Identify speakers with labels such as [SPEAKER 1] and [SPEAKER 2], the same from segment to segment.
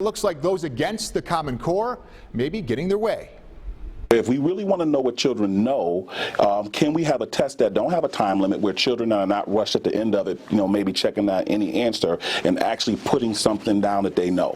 [SPEAKER 1] Looks like those against the Common Core may be getting their way.
[SPEAKER 2] If we really want to know what children know, can we have a test that don't have a time limit where children are not rushed at the end of it, maybe checking out any answer and actually putting something down that they know.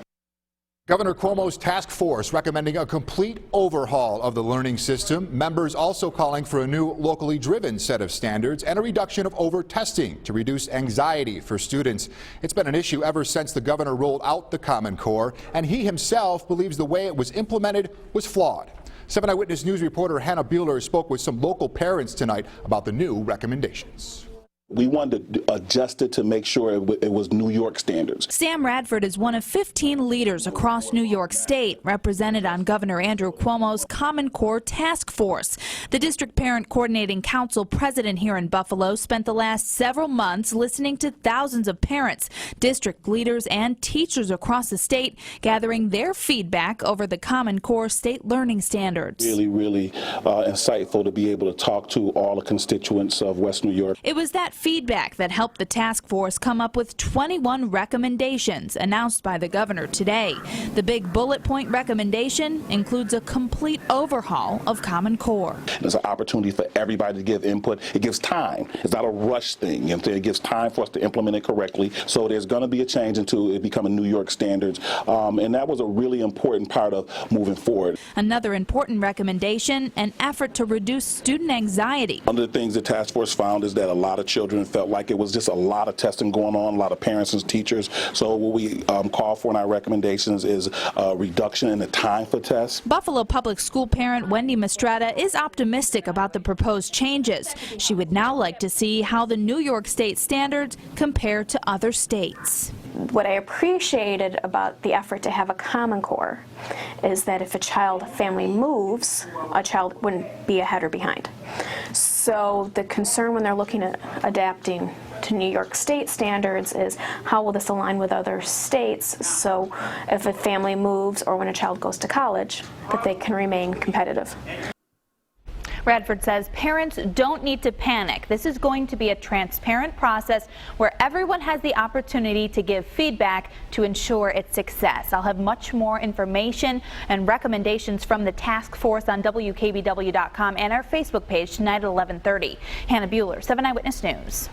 [SPEAKER 1] Governor Cuomo's task force recommending a complete overhaul of the learning system. Members also calling for a new locally driven set of standards and a reduction of over-testing to reduce anxiety for students. It's been an issue ever since the governor rolled out the Common Core, and he himself believes the way it was implemented was flawed. 7 Eyewitness News reporter Hannah Buehler spoke with some local parents tonight about the new recommendations.
[SPEAKER 2] We wanted to adjust it to make sure it was New York standards.
[SPEAKER 3] Sam Radford is one of 15 leaders across New York State, represented on Governor Andrew Cuomo's Common Core Task Force. The District Parent Coordinating Council president here in Buffalo spent the last several months listening to thousands of parents, district leaders, and teachers across the state, gathering their feedback over the Common Core state learning standards.
[SPEAKER 2] Really insightful to be able to talk to all the constituents of West New York.
[SPEAKER 3] It was that feedback that helped the task force come up with 21 recommendations announced by the governor today. The big bullet point recommendation includes a complete overhaul of Common Core.
[SPEAKER 2] There's an opportunity for everybody to give input. It gives time. It's not a rush thing. It gives time for us to implement it correctly. So there's going to be a change into it becoming New York standards. And that was a really important part of moving forward.
[SPEAKER 3] Another important recommendation, an effort to reduce student anxiety.
[SPEAKER 2] One of the things the task force found is that a lot of children felt like it was just a lot of testing going on, a lot of parents and teachers. So what we call for in our recommendations is a reduction in the time for tests.
[SPEAKER 3] Buffalo Public School parent Wendy Mastrata is optimistic about the proposed changes. She would now like to see how the New York State standards compare to other states.
[SPEAKER 4] What I appreciated about the effort to have a Common Core is that if a family moves, a child wouldn't be ahead or behind. So the concern when they're looking at adapting to New York State standards is how will this align with other states, so if a family moves or when a child goes to college, that they can remain competitive.
[SPEAKER 5] Radford says parents don't need to panic. This is going to be a transparent process where everyone has the opportunity to give feedback to ensure its success. I'll have much more information and recommendations from the task force on WKBW.com and our Facebook page tonight at 11:30. Hannah Buehler, 7 Eyewitness News.